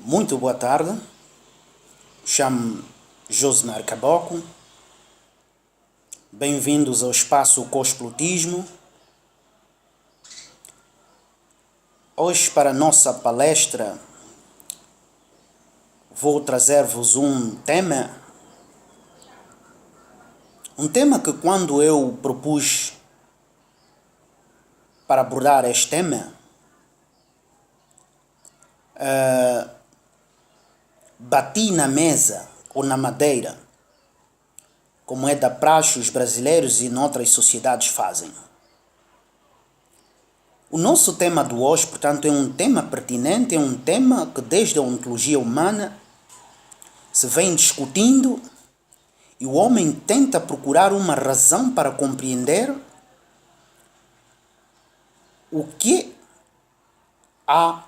Muito boa tarde, chamo-me Josemar Caboco, bem-vindos ao espaço Cosplatismo. Hoje, para a nossa palestra, vou trazer-vos um tema que quando eu propus para abordar este tema, bati na mesa ou na madeira, como é da praxe os brasileiros e noutras sociedades fazem. O nosso tema de hoje, portanto, é um tema pertinente, é um tema que desde a ontologia humana se vem discutindo e o homem tenta procurar uma razão para compreender o que a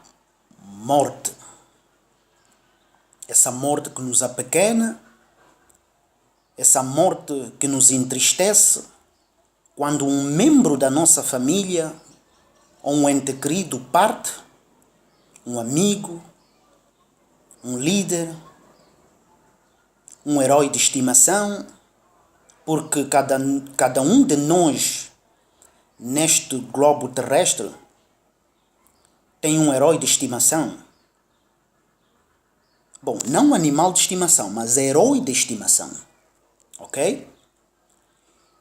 morte. Essa morte que nos apequena, essa morte que nos entristece quando um membro da nossa família ou um ente querido parte, um amigo, um líder, um herói de estimação, porque cada um de nós neste globo terrestre tem um herói de estimação. Bom, não animal de estimação, mas herói de estimação. Ok?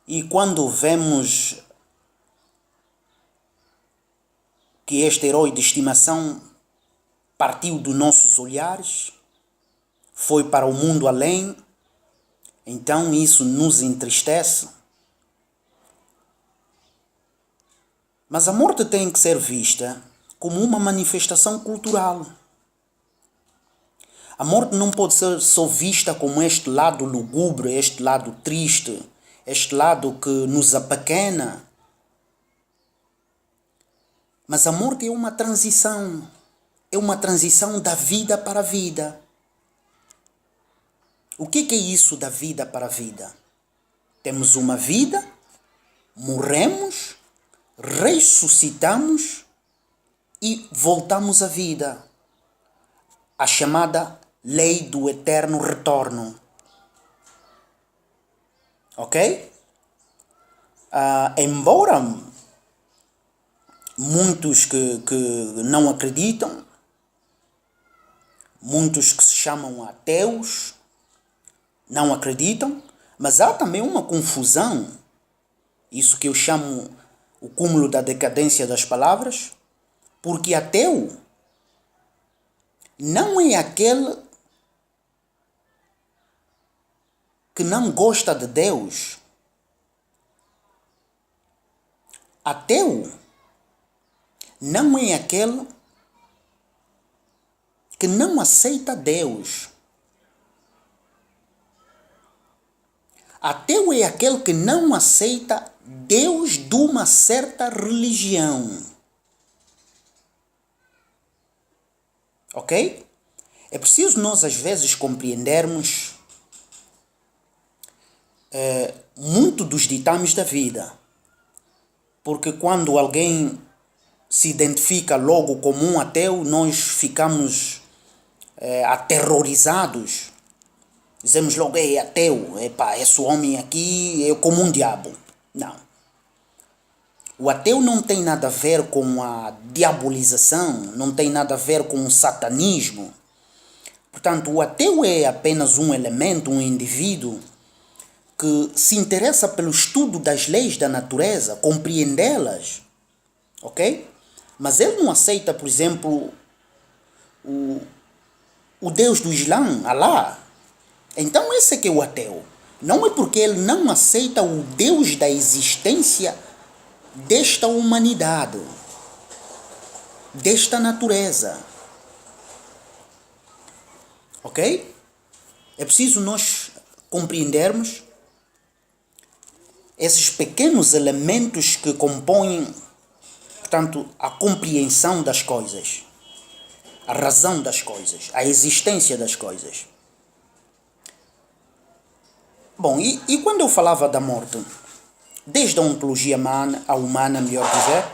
E quando vemos que este herói de estimação partiu dos nossos olhares, foi para o mundo além, então isso nos entristece. Mas a morte tem que ser vista como uma manifestação cultural. A morte não pode ser só vista como este lado lúgubre, este lado triste, este lado que nos apequena. Mas a morte é uma transição da vida para a vida. O que é isso da vida para a vida? Temos uma vida, morremos, ressuscitamos e voltamos à vida. A chamada lei do eterno retorno. Ok? Embora muitos que não acreditam, muitos que se chamam ateus, não acreditam, mas há também uma confusão, isso que eu chamo o cúmulo da decadência das palavras, porque ateu não é aquele que não gosta de Deus. Ateu não é aquele que não aceita Deus. Ateu é aquele que não aceita Deus de uma certa religião. Ok? É preciso nós às vezes compreendermos muito dos ditames da vida. Porque quando alguém se identifica logo como um ateu, nós ficamos aterrorizados. Dizemos logo, é ateu, esse homem aqui é como um diabo. Não. O ateu não tem nada a ver com a diabolização, não tem nada a ver com o satanismo. Portanto, o ateu é apenas um elemento, um indivíduo que se interessa pelo estudo das leis da natureza, compreendê-las. Ok? Mas ele não aceita, por exemplo, o Deus do Islã, Alá. Então esse é que é o ateu. Não é porque ele não aceita o Deus da existência desta humanidade, desta natureza. Ok? É preciso nós compreendermos esses pequenos elementos que compõem, portanto, a compreensão das coisas, a razão das coisas, a existência das coisas. Bom, e quando eu falava da morte, desde a ontologia humana, melhor dizer,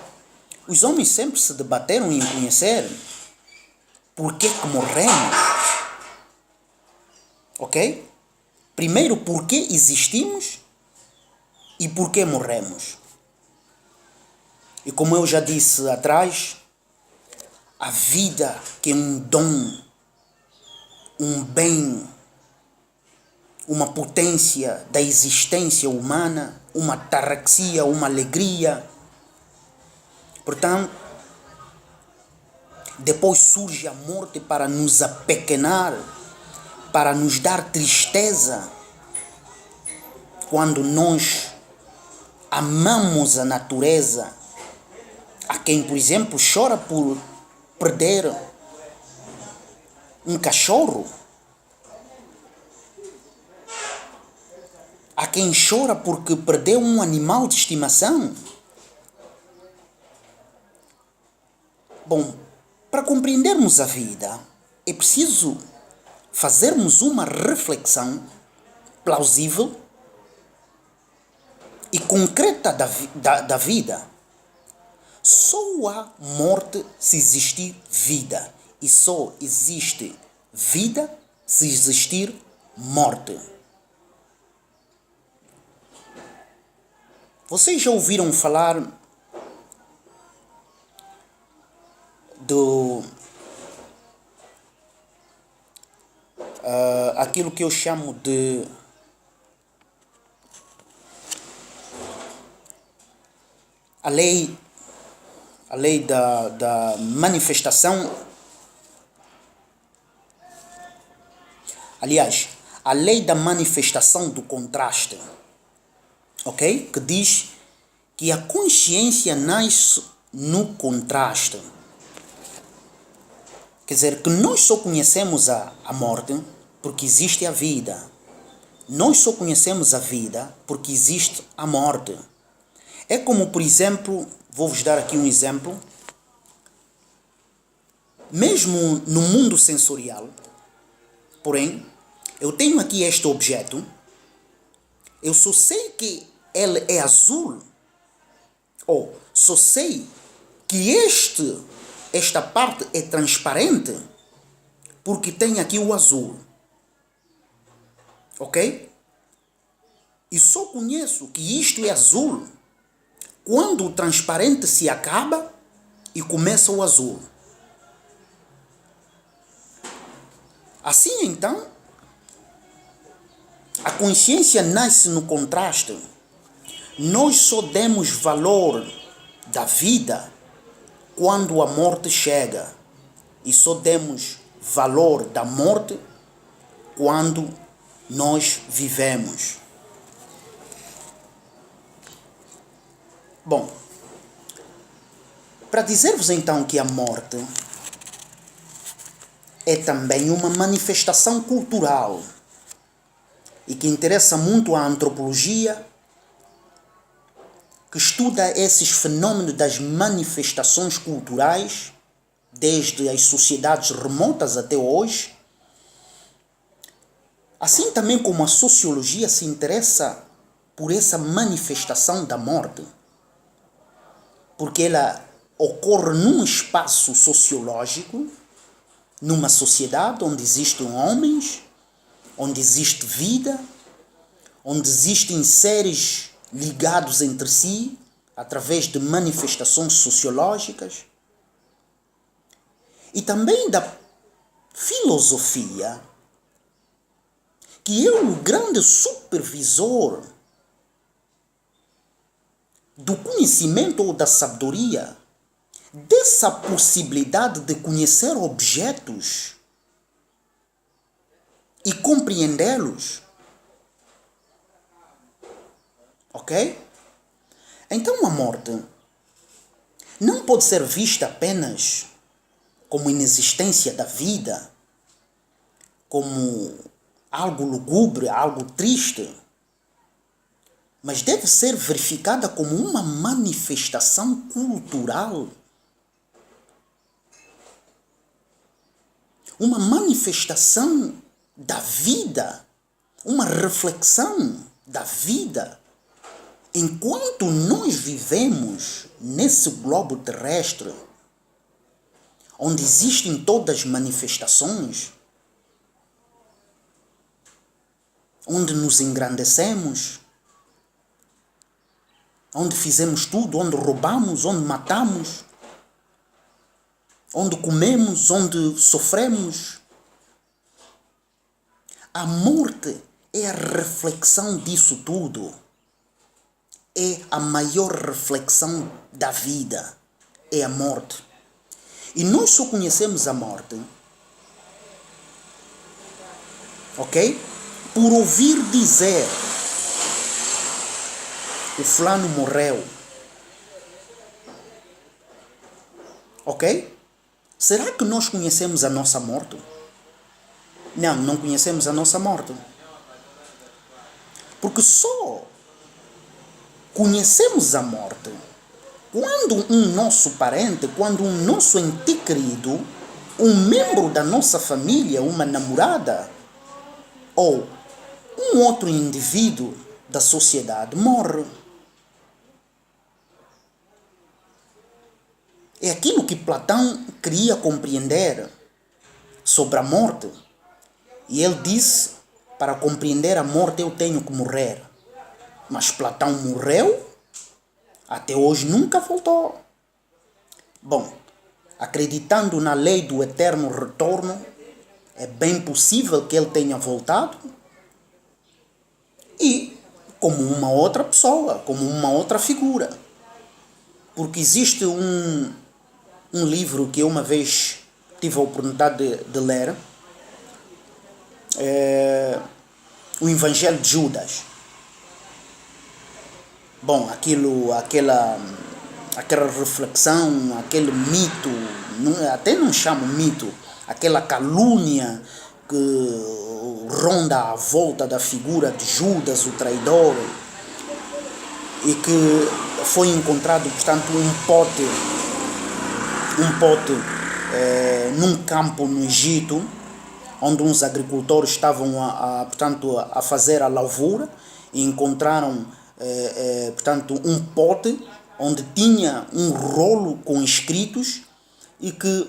os homens sempre se debateram em conhecer por que que morremos. Ok? Primeiro, por que existimos e por que morremos. E como eu já disse atrás, a vida que é um dom, um bem, uma potência da existência humana, uma ataraxia, uma alegria. Portanto, depois surge a morte para nos apequenar, para nos dar tristeza. Quando nós amamos a natureza, há quem, por exemplo, chora por perder um cachorro. Há quem chora porque perdeu um animal de estimação. Bom, para compreendermos a vida, é preciso fazermos uma reflexão plausível e concreta da vida. Só há morte se existir vida. E só existe vida se existir morte. Vocês já ouviram falar do aquilo que eu chamo de a lei da manifestação, aliás, a lei da manifestação do contraste, ok? Que diz que a consciência nasce no contraste. Quer dizer, que nós só conhecemos a morte porque existe a vida. Nós só conhecemos a vida porque existe a morte. É como, por exemplo, vou-vos dar aqui um exemplo. Mesmo no mundo sensorial, porém, eu tenho aqui este objeto, eu só sei que ele é azul, ou só sei que esta parte é transparente, porque tem aqui o azul. Ok? E só conheço que isto é azul quando o transparente se acaba e começa o azul. Assim então, a consciência nasce no contraste. Nós só demos valor da vida quando a morte chega. E só demos valor da morte quando nós vivemos. Bom, para dizer-vos então que a morte é também uma manifestação cultural e que interessa muito à antropologia, que estuda esses fenômenos das manifestações culturais, desde as sociedades remotas até hoje. Assim também como a sociologia se interessa por essa manifestação da morte, porque ela ocorre num espaço sociológico, numa sociedade onde existem homens, onde existe vida, onde existem seres ligados entre si através de manifestações sociológicas, e também da filosofia, que é o grande supervisor do conhecimento ou da sabedoria, dessa possibilidade de conhecer objetos e compreendê-los. Ok? Então a morte não pode ser vista apenas como inexistência da vida, como algo lúgubre, algo triste, mas deve ser verificada como uma manifestação cultural, uma manifestação da vida, uma reflexão da vida. Enquanto nós vivemos nesse globo terrestre, onde existem todas as manifestações, onde nos engrandecemos, onde fizemos tudo, onde roubamos, onde matamos, onde comemos, onde sofremos. A morte é a reflexão disso tudo. É a maior reflexão da vida. É a morte. E nós só conhecemos a morte, ok? Por ouvir dizer, o fulano morreu. Ok? Será que nós conhecemos a nossa morte? Não, não conhecemos a nossa morte. Porque só conhecemos a morte quando um nosso parente, quando um nosso ente querido, um membro da nossa família, uma namorada, ou um outro indivíduo da sociedade morre. É aquilo que Platão queria compreender sobre a morte. E ele disse, para compreender a morte eu tenho que morrer. Mas Platão morreu, até hoje nunca voltou. Bom, acreditando na lei do eterno retorno, é bem possível que ele tenha voltado e como uma outra pessoa, como uma outra figura. Porque existe um livro que eu uma vez tive a oportunidade de ler, o Evangelho de Judas. Bom, aquela reflexão, aquele mito, até não chamo mito, aquela calúnia que ronda à volta da figura de Judas, o traidor, e que foi encontrado, portanto, um pote num campo no Egito, onde uns agricultores estavam portanto, a fazer a lavoura e encontraram portanto, um pote onde tinha um rolo com escritos e que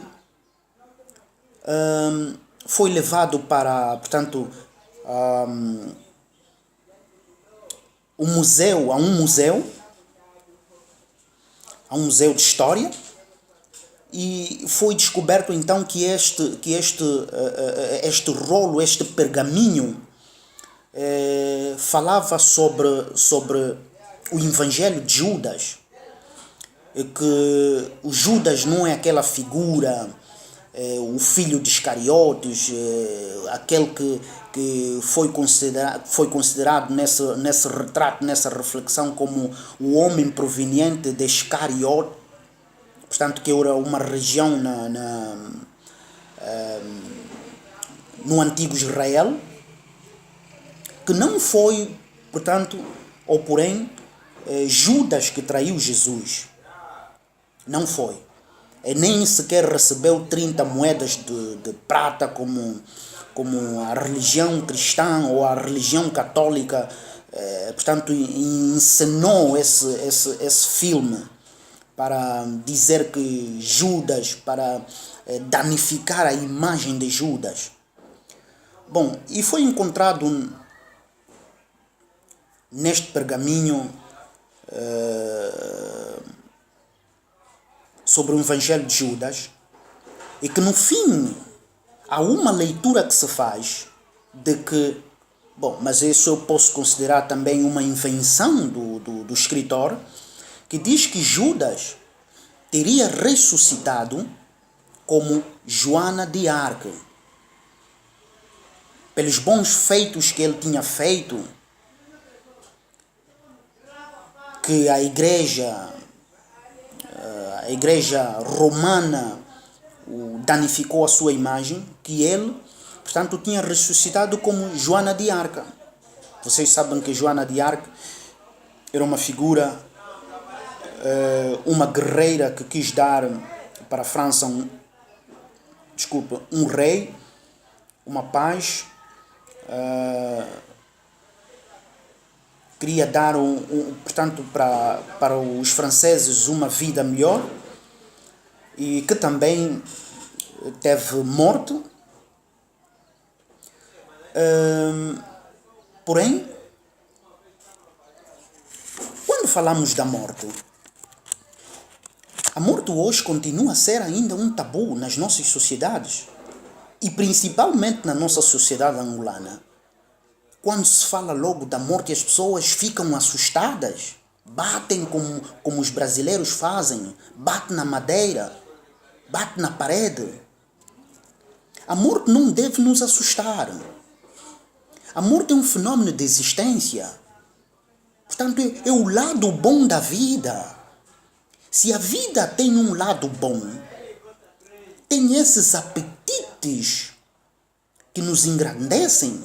foi levado para, portanto, um museu de história, e foi descoberto então que este rolo, este pergaminho, falava sobre o Evangelho de Judas, que o Judas não é aquela figura, o filho de Iscariotes, aquele que foi considerado nesse retrato, nessa reflexão, como o homem proveniente de Iscariote, portanto, que era uma região no antigo Israel, que não foi, portanto, ou porém, Judas que traiu Jesus. Não foi. Nem sequer recebeu 30 moedas de prata como a religião cristã ou a religião católica, portanto, encenou esse filme para dizer que Judas, para danificar a imagem de Judas. Bom, e foi encontrado neste pergaminho sobre o Evangelho de Judas, e que no fim há uma leitura que se faz de que, bom, mas isso eu posso considerar também uma invenção do escritor, que diz que Judas teria ressuscitado como Joana de Arco, pelos bons feitos que ele tinha feito, que a igreja romana danificou a sua imagem, que ele, portanto, tinha ressuscitado como Joana de Arco. Vocês sabem que Joana de Arco era uma figura, uma guerreira que quis dar para a França um rei, uma paz, queria dar portanto, para os franceses uma vida melhor, e que também teve morte, porém, quando falamos da morte, a morte hoje continua a ser ainda um tabu nas nossas sociedades e principalmente na nossa sociedade angolana. Quando se fala logo da morte, as pessoas ficam assustadas, batem como os brasileiros fazem, bate na madeira, bate na parede. A morte não deve nos assustar. A morte é um fenômeno de existência. Portanto, é o lado bom da vida. Se a vida tem um lado bom, tem esses apetites que nos engrandecem,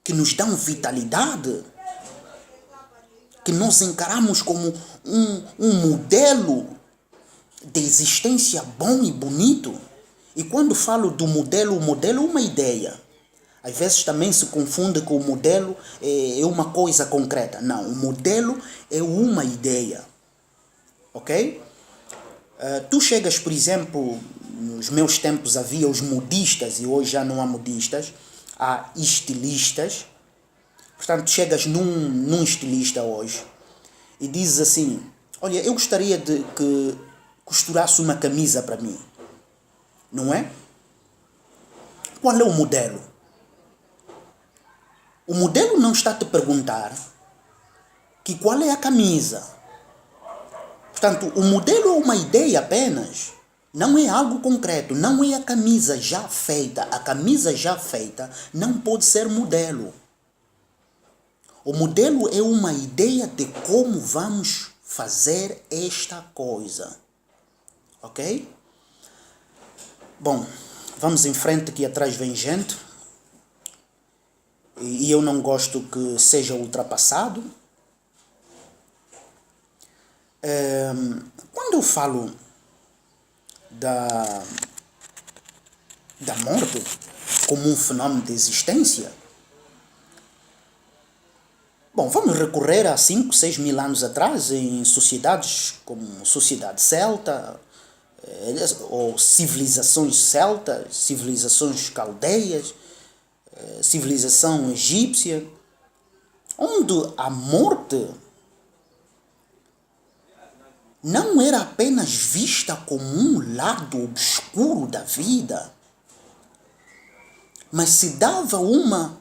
que nos dão vitalidade, que nós encaramos como um modelo de existência bom e bonito. E quando falo do modelo, o modelo é uma ideia. Às vezes também se confunde com o modelo é uma coisa concreta. Não, o modelo é uma ideia. Ok? Tu chegas, por exemplo, nos meus tempos havia os modistas e hoje já não há modistas, há estilistas. Portanto, chegas num estilista hoje e dizes assim: olha, eu gostaria de que costurasse uma camisa para mim. Não é? Qual é o modelo? O modelo não está a te perguntar que qual é a camisa. Portanto, o modelo é uma ideia apenas. Não é algo concreto. Não é a camisa já feita. A camisa já feita não pode ser modelo. O modelo é uma ideia de como vamos fazer esta coisa. Ok? Bom, vamos em frente, que atrás vem gente. E eu não gosto que seja ultrapassado. Quando eu falo da morte como um fenômeno de existência, bom, vamos recorrer a 5, 6 mil anos atrás, em sociedades como sociedade celta, ou civilizações celtas, civilizações caldeias, civilização egípcia, onde a morte não era apenas vista como um lado obscuro da vida, mas se dava uma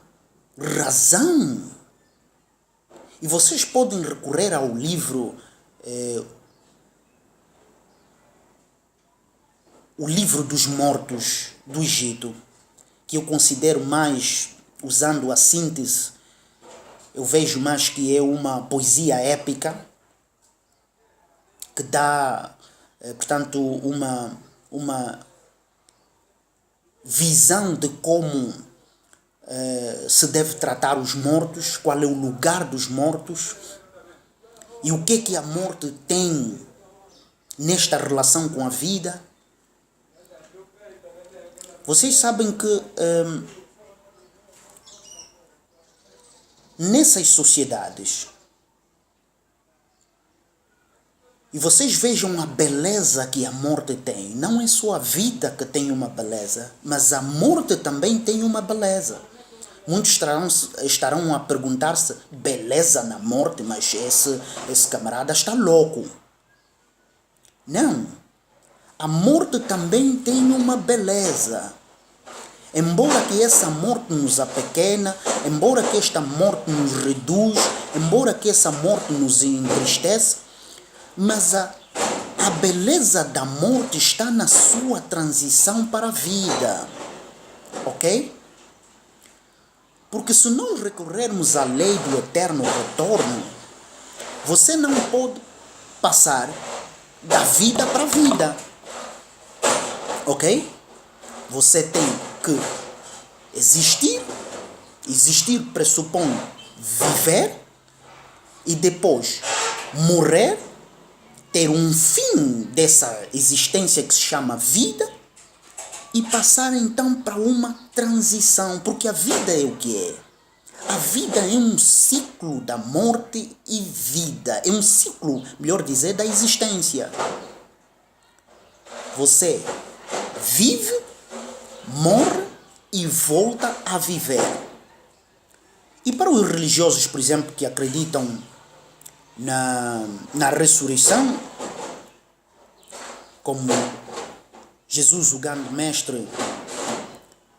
razão. E vocês podem recorrer ao livro, o livro dos mortos do Egito, que eu considero mais, usando a síntese, eu vejo mais que é uma poesia épica, que dá, portanto, uma visão de como se deve tratar os mortos, qual é o lugar dos mortos e o que a morte tem nesta relação com a vida. Vocês sabem que nessas sociedades, e vocês vejam a beleza que a morte tem. Não é só a vida que tem uma beleza, mas a morte também tem uma beleza. Muitos estarão a perguntar-se: beleza na morte? Mas esse camarada está louco. Não. A morte também tem uma beleza. Embora que essa morte nos apequena, embora que esta morte nos reduz, embora que essa morte nos entristece, mas a beleza da morte está na sua transição para a vida. Ok? Porque se nós recorrermos à lei do eterno retorno, você não pode passar da vida para a vida. Ok? Você tem que existir. Existir pressupõe viver e depois morrer, ter um fim dessa existência que se chama vida e passar então para uma transição, porque a vida é o que é? A vida é um ciclo da morte e vida, é um ciclo, melhor dizer, da existência. Você vive morre e volta a viver. E para os religiosos, por exemplo, que acreditam na ressurreição, como Jesus, o grande mestre,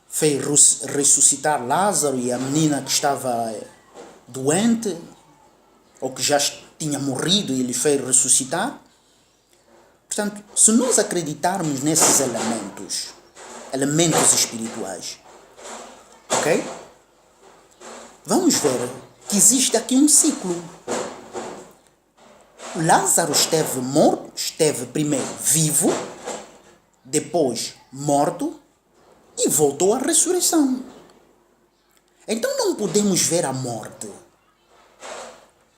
fez ressuscitar Lázaro e a menina que estava doente, ou que já tinha morrido e ele fez ressuscitar. Portanto, se nós acreditarmos nesses elementos espirituais, ok? Vamos ver que existe aqui um ciclo. Lázaro esteve morto, esteve primeiro vivo, depois morto e voltou à ressurreição. Então não podemos ver a morte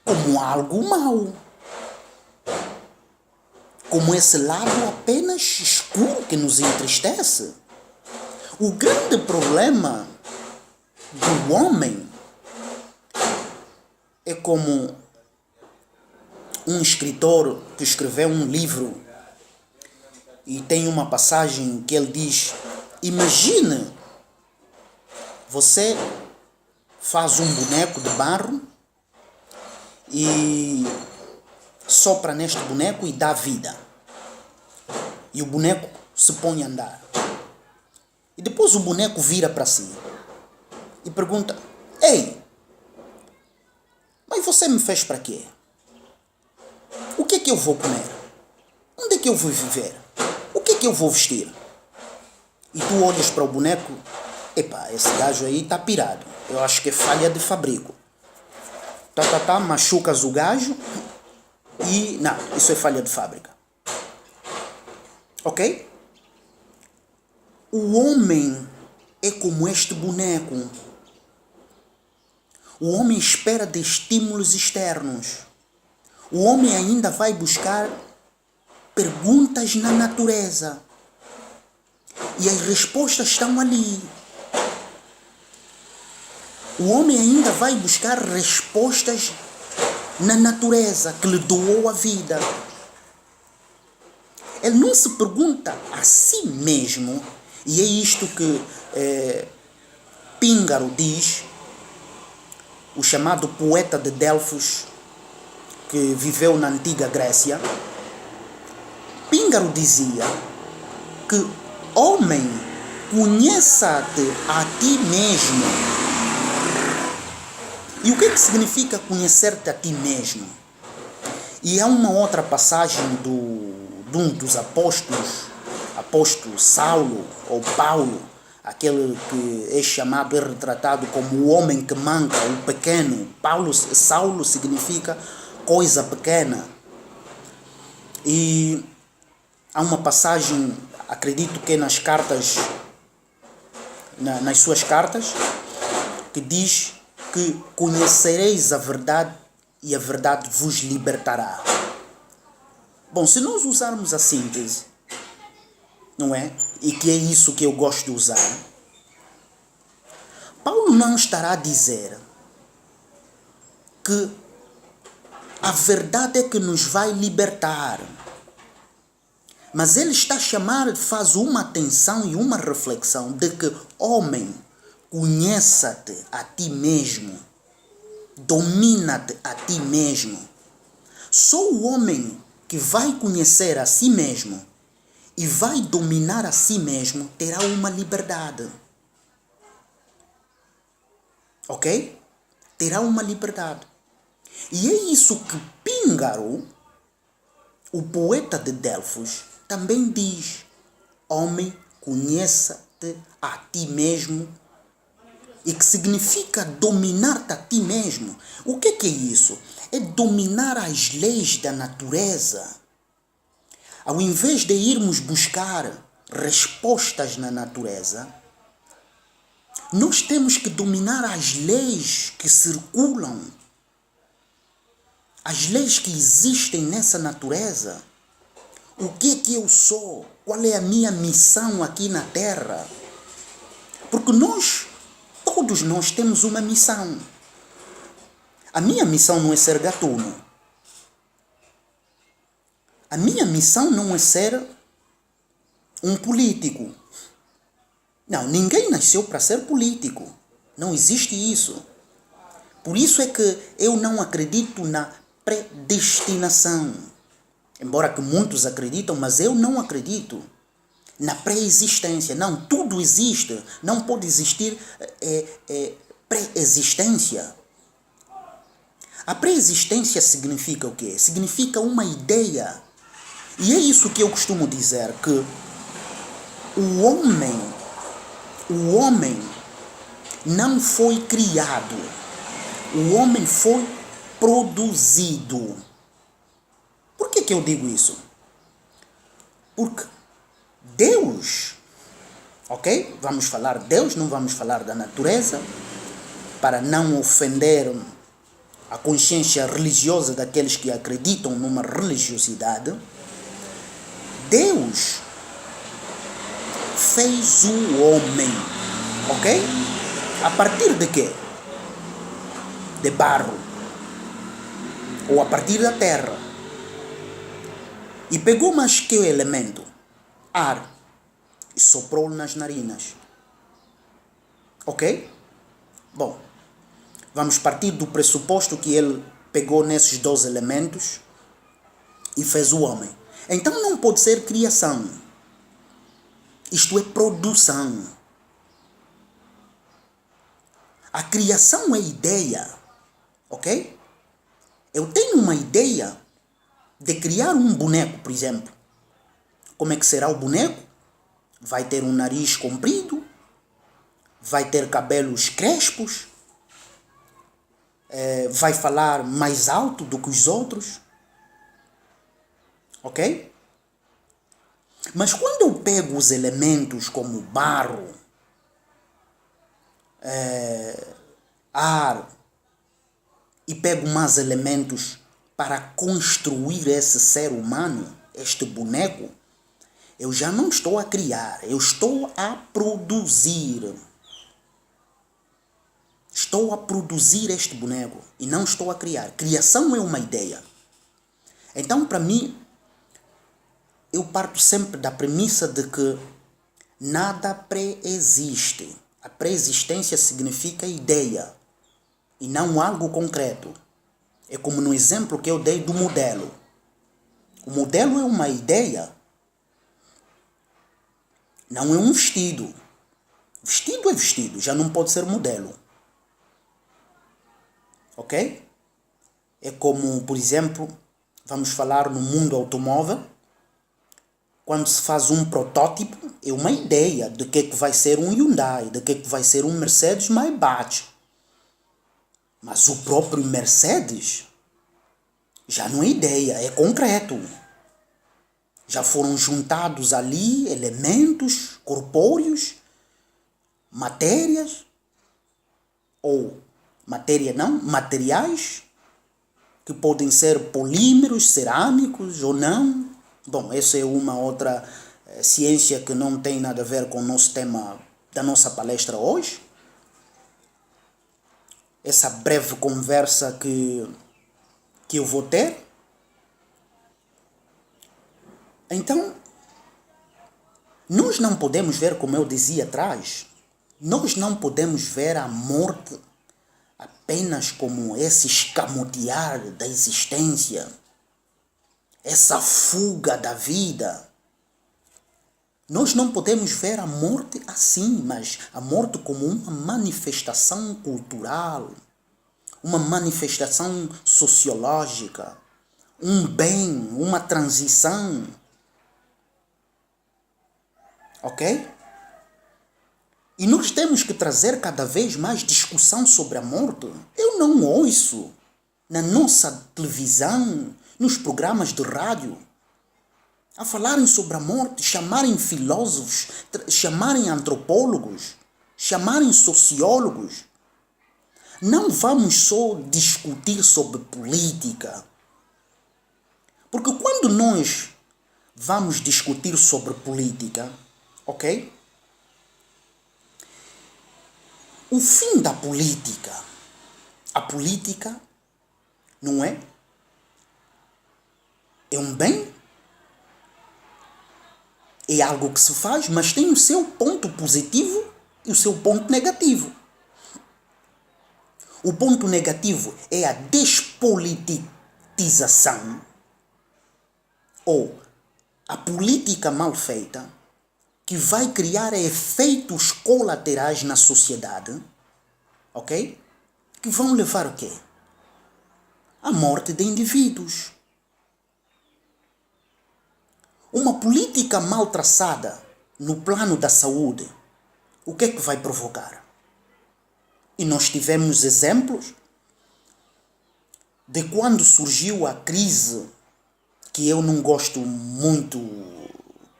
como algo mau, como esse lado apenas escuro que nos entristece. O grande problema do homem é como um escritor que escreveu um livro e tem uma passagem que ele diz: imagine, você faz um boneco de barro e sopra neste boneco e dá vida. E o boneco se põe a andar. E depois o boneco vira para si e pergunta: ei, mas você me fez para quê? O que é que eu vou comer? Onde é que eu vou viver? O que é que eu vou vestir? E tu olhas para o boneco: epá, esse gajo aí está pirado. Eu acho que é falha de fabrico. Machucas o gajo e... não, isso é falha de fábrica. Ok? O homem é como este boneco. O homem espera de estímulos externos. O homem ainda vai buscar perguntas na natureza. E as respostas estão ali. O homem ainda vai buscar respostas na natureza que lhe doou a vida. Ele não se pergunta a si mesmo, e é isto que Píngaro diz, o chamado poeta de Delfos, que viveu na antiga Grécia. Píngaro dizia que: homem, conheça-te a ti mesmo. E o que é que significa conhecer-te a ti mesmo? E há uma outra passagem de um dos apóstolo Saulo, ou Paulo, aquele que é chamado, é retratado como o homem que manca, o pequeno. Saulo significa coisa pequena. E há uma passagem, acredito que é nas suas cartas, que diz que conhecereis a verdade e a verdade vos libertará. Bom, se nós usarmos a síntese, não é? E que é isso que eu gosto de usar, Paulo não estará a dizer que a verdade é que nos vai libertar. Mas ele está a chamar, faz uma atenção e uma reflexão de que: homem, conheça-te a ti mesmo. Domina-te a ti mesmo. Só o homem que vai conhecer a si mesmo e vai dominar a si mesmo terá uma liberdade. Ok? Terá uma liberdade. E é isso que Píngaro, o poeta de Delfos, também diz: homem, conheça-te a ti mesmo. E que significa dominar-te a ti mesmo. O que é isso? É dominar as leis da natureza. Ao invés de irmos buscar respostas na natureza, nós temos que dominar as leis que circulam, as leis que existem nessa natureza. O que é que eu sou? Qual é a minha missão aqui na Terra? Porque todos nós temos uma missão. A minha missão não é ser gatuno. A minha missão não é ser um político. Não, ninguém nasceu para ser político. Não existe isso. Por isso é que eu não acredito na predestinação. Embora que muitos acreditam, mas eu não acredito na pré-existência. Não, tudo existe. Não pode existir pré-existência. A pré-existência significa o quê? Significa uma ideia. E é isso que eu costumo dizer, que o homem não foi criado. O homem foi produzido. Por que eu digo isso? Porque Deus, ok? Vamos falar de Deus, não vamos falar da natureza, para não ofender a consciência religiosa daqueles que acreditam numa religiosidade. Deus fez o homem, ok? A partir de quê? De barro, ou a partir da terra. E pegou mais que o elemento? Ar. E soprou nas narinas. Ok? Bom, vamos partir do pressuposto que ele pegou nesses 2 elementos e fez o homem. Então não pode ser criação. Isto é produção. A criação é ideia. Ok? Eu tenho uma ideia de criar um boneco, por exemplo. Como é que será o boneco? Vai ter um nariz comprido, vai ter cabelos crespos, vai falar mais alto do que os outros. Ok? Mas quando eu pego os elementos como barro, ar, e pego mais elementos para construir esse ser humano, este boneco, eu já não estou a criar, eu estou a produzir. Estou a produzir este boneco e não estou a criar. Criação é uma ideia. Então, para mim, eu parto sempre da premissa de que nada pré-existe. A pré-existência significa ideia e não algo concreto. É como no exemplo que eu dei do modelo. O modelo é uma ideia. Não é um vestido. Vestido é vestido, já não pode ser modelo. Ok? É como, por exemplo, vamos falar no mundo automóvel. Quando se faz um protótipo, é uma ideia de que vai ser um Hyundai, de que vai ser um Mercedes Maybach. Mas o próprio Mercedes já não é ideia, é concreto. Já foram juntados ali elementos corpóreos, matérias, ou matéria não, materiais, que podem ser polímeros, cerâmicos ou não. Bom, essa é uma outra ciência que não tem nada a ver com o nosso tema da nossa palestra hoje. Essa breve conversa que eu vou ter. Então, nós não podemos ver, como eu dizia atrás, nós não podemos ver a morte apenas como esse escamotear da existência, essa fuga da vida. Nós não podemos ver a morte assim, mas a morte como uma manifestação cultural, uma manifestação sociológica, um bem, uma transição. Ok? E nós temos que trazer cada vez mais discussão sobre a morte. Eu não ouço na nossa televisão, nos programas de rádio, a falarem sobre a morte, chamarem filósofos, chamarem antropólogos, chamarem sociólogos. Não vamos só discutir sobre política. Porque quando nós vamos discutir sobre política, ok? O fim da política, a política, não é? É um bem? É algo que se faz, mas tem o seu ponto positivo e o seu ponto negativo. O ponto negativo é a despolitização ou a política mal feita que vai criar efeitos colaterais na sociedade, ok? Que vão levar o quê? A morte de indivíduos. Uma política mal traçada no plano da saúde, o que é que vai provocar? E nós tivemos exemplos de quando surgiu a crise, que eu não gosto muito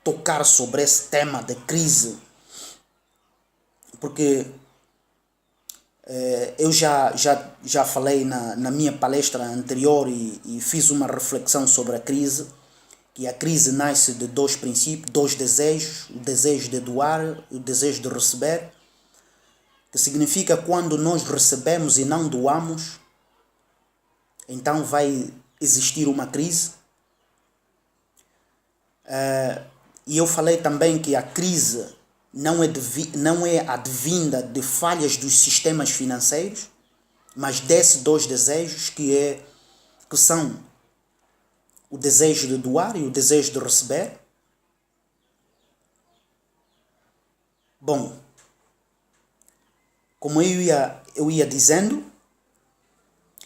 tocar sobre esse tema de crise, porque eu já falei na minha palestra anterior e fiz uma reflexão sobre a crise, que a crise nasce de dois princípios, dois desejos, o desejo de doar e o desejo de receber, que significa quando nós recebemos e não doamos, então vai existir uma crise. E eu falei também que a crise não é advinda de falhas dos sistemas financeiros, mas desses dois desejos que são o desejo de doar e o desejo de receber. Bom, como eu ia dizendo,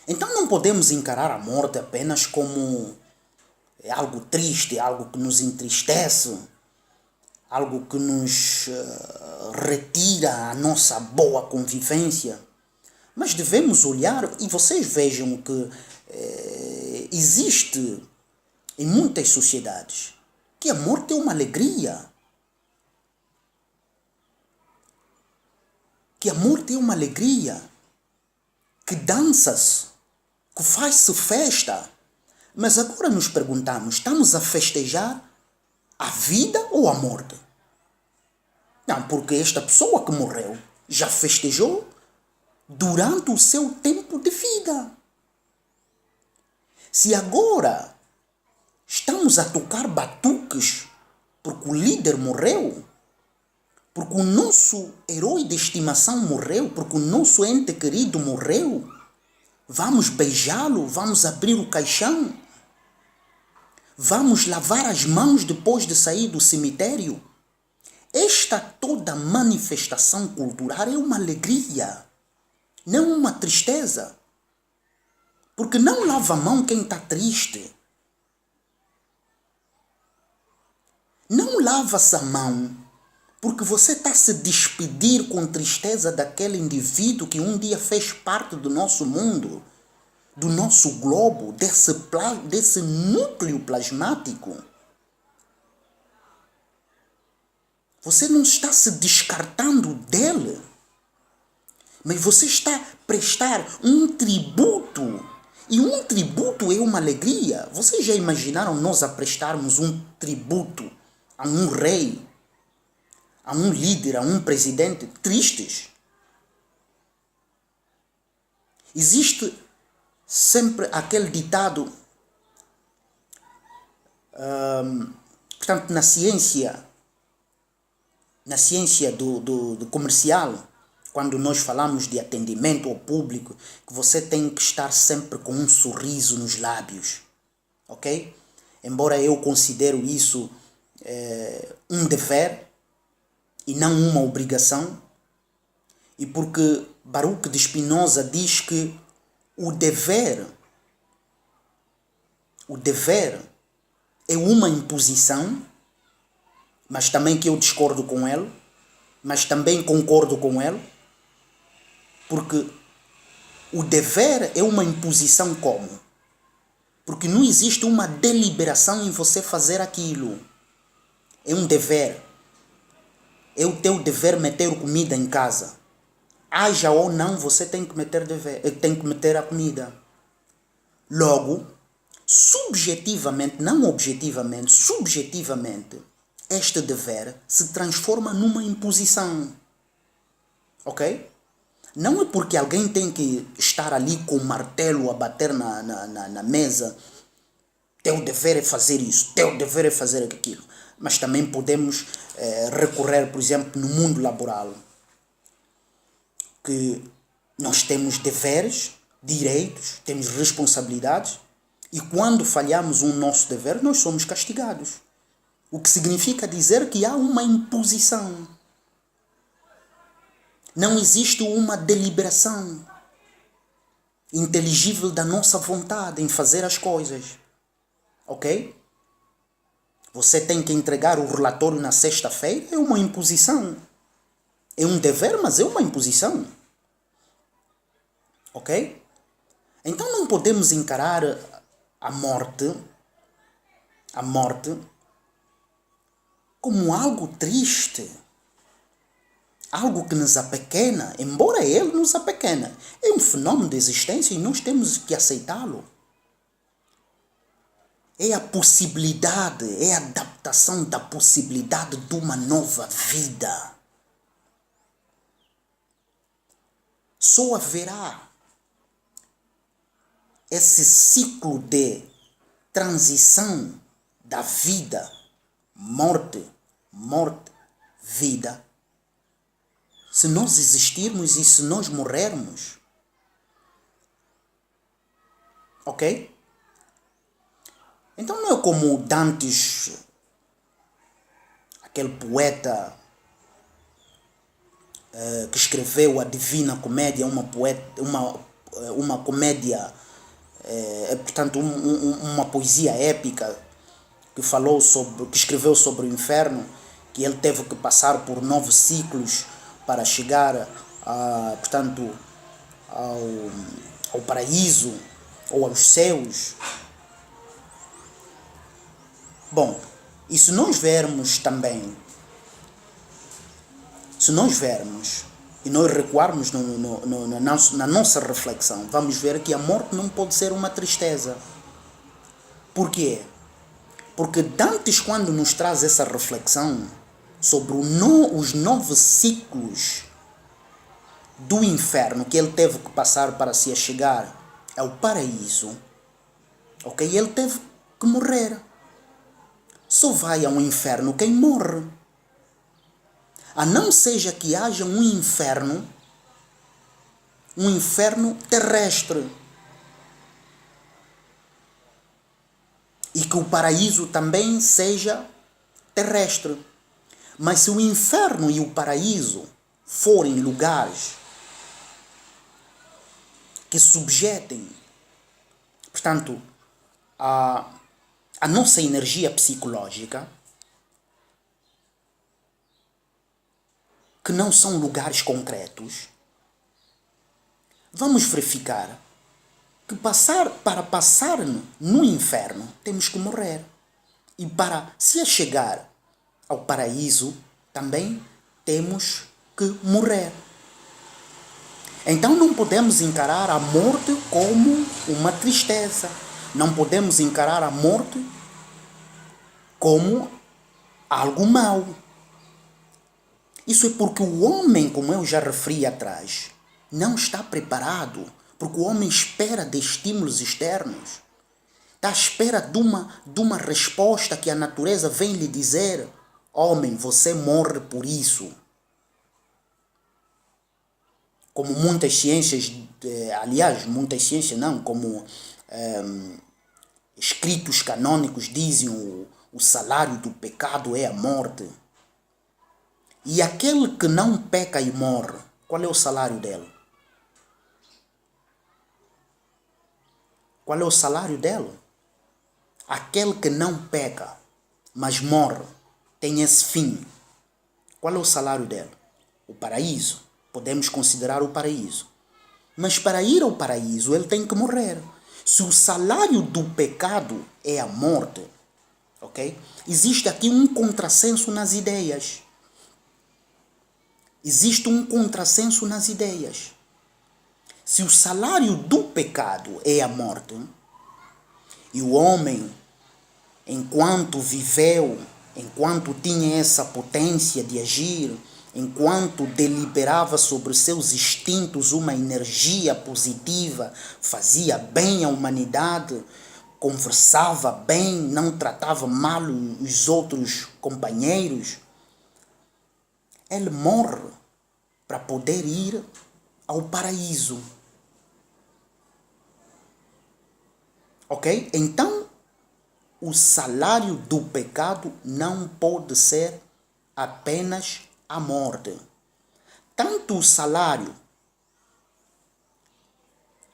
então não podemos encarar a morte apenas como algo triste, algo que nos entristece, algo que nos retira a nossa boa convivência. Mas devemos olhar, e vocês vejam que existe em muitas sociedades que a morte é uma alegria. Que a morte é uma alegria. Que dança-se, que faz-se festa. Mas agora nos perguntamos, estamos a festejar a vida ou a morte? Não, porque esta pessoa que morreu já festejou durante o seu tempo de vida. Se agora estamos a tocar batuques porque o líder morreu, porque o nosso herói de estimação morreu, porque o nosso ente querido morreu, vamos beijá-lo, vamos abrir o caixão, vamos lavar as mãos depois de sair do cemitério. Esta toda manifestação cultural é uma alegria, não uma tristeza. Porque não lava a mão quem está triste. Não lava-se a mão porque você está a se despedir com tristeza daquele indivíduo que um dia fez parte do nosso mundo, do nosso globo, desse núcleo plasmático. Você não está se descartando dele, mas você está a prestar um tributo. E um tributo é uma alegria. Vocês já imaginaram nós a prestarmos um tributo a um rei, a um líder, a um presidente tristes? Existe sempre aquele ditado, portanto, na ciência do comercial, quando nós falamos de atendimento ao público, que você tem que estar sempre com um sorriso nos lábios, ok? Embora eu considero isso um dever e não uma obrigação, e porque Baruch de Spinoza diz que o dever é uma imposição, mas também que eu discordo com ele, mas também concordo com ele, porque o dever é uma imposição como? Porque não existe uma deliberação em você fazer aquilo. É um dever. É o teu dever meter comida em casa. Haja ou não, você tem que meter a comida. Logo, subjetivamente, não objetivamente, subjetivamente, este dever se transforma numa imposição. Ok? Não é porque alguém tem que estar ali com o martelo a bater na mesa. Teu dever é fazer isso, teu dever é fazer aquilo. mas também podemos recorrer, por exemplo, no mundo laboral, que nós temos deveres, direitos, temos responsabilidades, e quando falhamos um nosso dever, nós somos castigados. O que significa dizer que há uma imposição. Não existe uma deliberação inteligível da nossa vontade em fazer as coisas. Ok? Você tem que entregar o relatório na sexta-feira, é uma imposição. É um dever, mas é uma imposição. Ok? Então não podemos encarar a morte como algo triste. Algo que nos apequena, embora ele nos apequena. É um fenômeno de existência e nós temos que aceitá-lo. É a possibilidade, é a adaptação da possibilidade de uma nova vida. Só haverá esse ciclo de transição da vida, morte, vida, se nós existirmos e se nós morrermos. Ok? Então não é como Dantes, aquele poeta que escreveu a Divina Comédia, uma comédia, portanto uma poesia épica que escreveu sobre o inferno, que ele teve que passar por 9 ciclos para chegar portanto, ao paraíso ou aos céus. Bom, e se nós vermos também, e nós recuarmos na nossa reflexão, vamos ver que a morte não pode ser uma tristeza. Por quê? Porque Dantes, quando nos traz essa reflexão sobre os 9 ciclos do inferno que ele teve que passar para se chegar ao paraíso, ok? Ele teve que morrer. Só vai ao inferno quem morre. A não seja que haja um inferno terrestre. E que o paraíso também seja terrestre. Mas se o inferno e o paraíso forem lugares que subjetem, portanto, a nossa energia psicológica, que não são lugares concretos, vamos verificar que para passar no inferno temos que morrer. E para se chegar ao paraíso também temos que morrer. Então não podemos encarar a morte como uma tristeza. Não podemos encarar a morte como algo mau. Isso é porque o homem, como eu já referi atrás, não está preparado, porque o homem espera de estímulos externos. Está à espera de uma resposta que a natureza vem lhe dizer: homem, você morre por isso. Como muitas ciências, como escritos canônicos dizem, o salário do pecado é a morte. E aquele que não peca e morre, qual é o salário dele? Qual é o salário dele? Aquele que não peca, mas morre, tem esse fim. Qual é o salário dele? O paraíso. Podemos considerar o paraíso. Mas para ir ao paraíso, ele tem que morrer. Se o salário do pecado é a morte, ok? Existe aqui um contrassenso nas ideias. Existe um contrassenso nas ideias. Se o salário do pecado é a morte, e o homem, enquanto viveu, enquanto tinha essa potência de agir, enquanto deliberava sobre seus instintos uma energia positiva, fazia bem à humanidade, conversava bem, não tratava mal os outros companheiros, ele morre para poder ir ao paraíso. Ok? Então, o salário do pecado não pode ser apenas a morte. Tanto o salário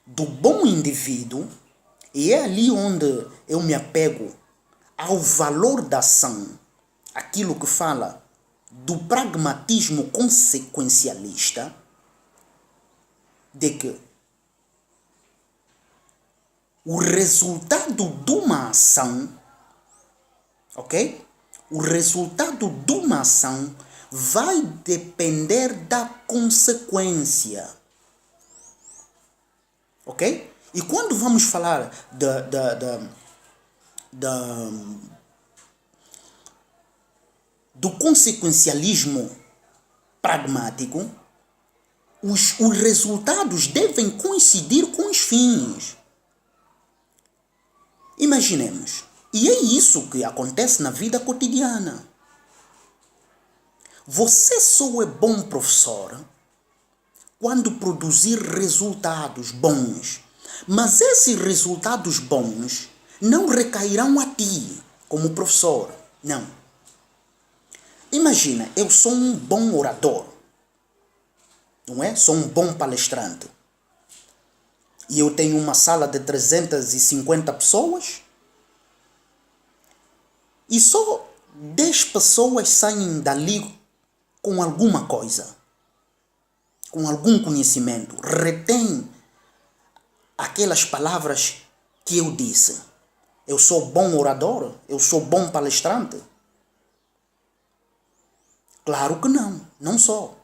do bom indivíduo, e é ali onde eu me apego ao valor da ação, aquilo que fala do pragmatismo consequencialista, de que o resultado de uma ação, ok? O resultado de uma ação vai depender da consequência, ok? E quando vamos falar do consequencialismo pragmático, os resultados devem coincidir com os fins. Imaginemos, e é isso que acontece na vida cotidiana. Você só é bom professor quando produzir resultados bons, mas esses resultados bons não recairão a ti como professor, não. Imagina, eu sou um bom orador, não é? Sou um bom palestrante. E eu tenho uma sala de 350 pessoas e só 10 pessoas saem dali com alguma coisa, com algum conhecimento, retém aquelas palavras que eu disse. Eu sou bom orador? Eu sou bom palestrante? Claro que não, não sou.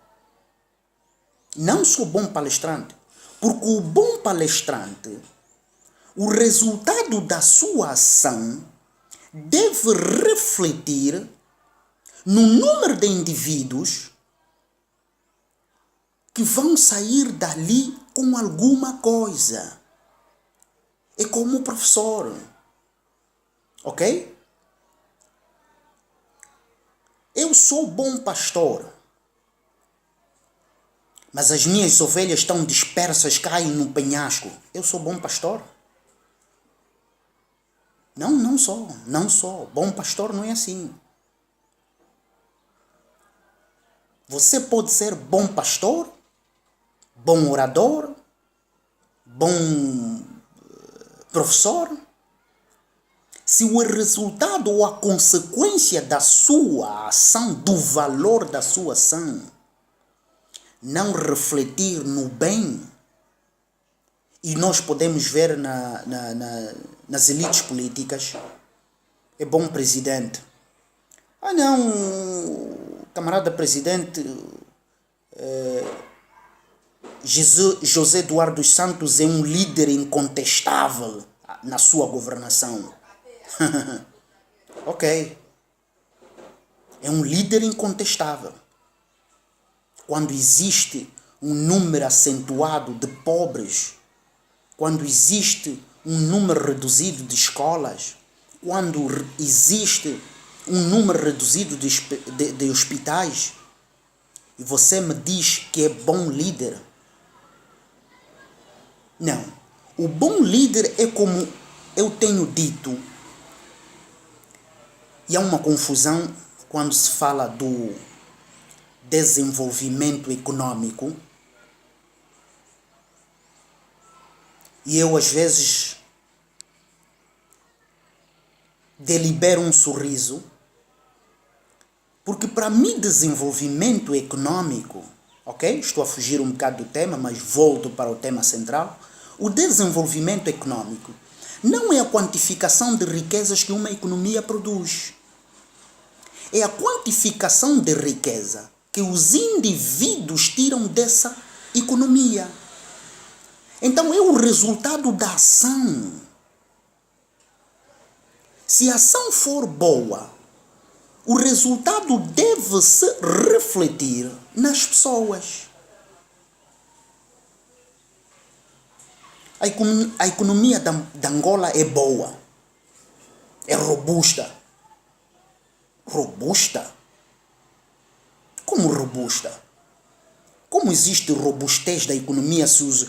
Não sou bom palestrante. Porque o bom palestrante, o resultado da sua ação deve refletir no número de indivíduos que vão sair dali com alguma coisa. É como o professor. Ok? Eu sou bom pastor, mas as minhas ovelhas estão dispersas, caem no penhasco. Eu sou bom pastor? Não, não sou. Não sou. Bom pastor não é assim. Você pode ser bom pastor, bom orador, bom professor, se o resultado ou a consequência da sua ação, do valor da sua ação, não refletir no bem, e nós podemos ver nas elites políticas, é bom presidente. Ah não, camarada presidente, José Eduardo dos Santos é um líder incontestável na sua governação. Ok. É um líder incontestável. Quando existe um número acentuado de pobres, quando existe um número reduzido de escolas, quando existe um número reduzido de hospitais, e você me diz que é bom líder. Não. O bom líder é como eu tenho dito, e há uma confusão quando se fala do desenvolvimento econômico, e eu às vezes delibero um sorriso, porque para mim desenvolvimento econômico, ok? Estou a fugir um bocado do tema, mas volto para o tema central. O desenvolvimento econômico não é a quantificação de riquezas que uma economia produz. É a quantificação de riqueza que os indivíduos tiram dessa economia. Então é o resultado da ação. Se a ação for boa, o resultado deve se refletir nas pessoas. A economia da Angola é boa. robusta. Robusta? Como robusta? Como existe robustez da economia se os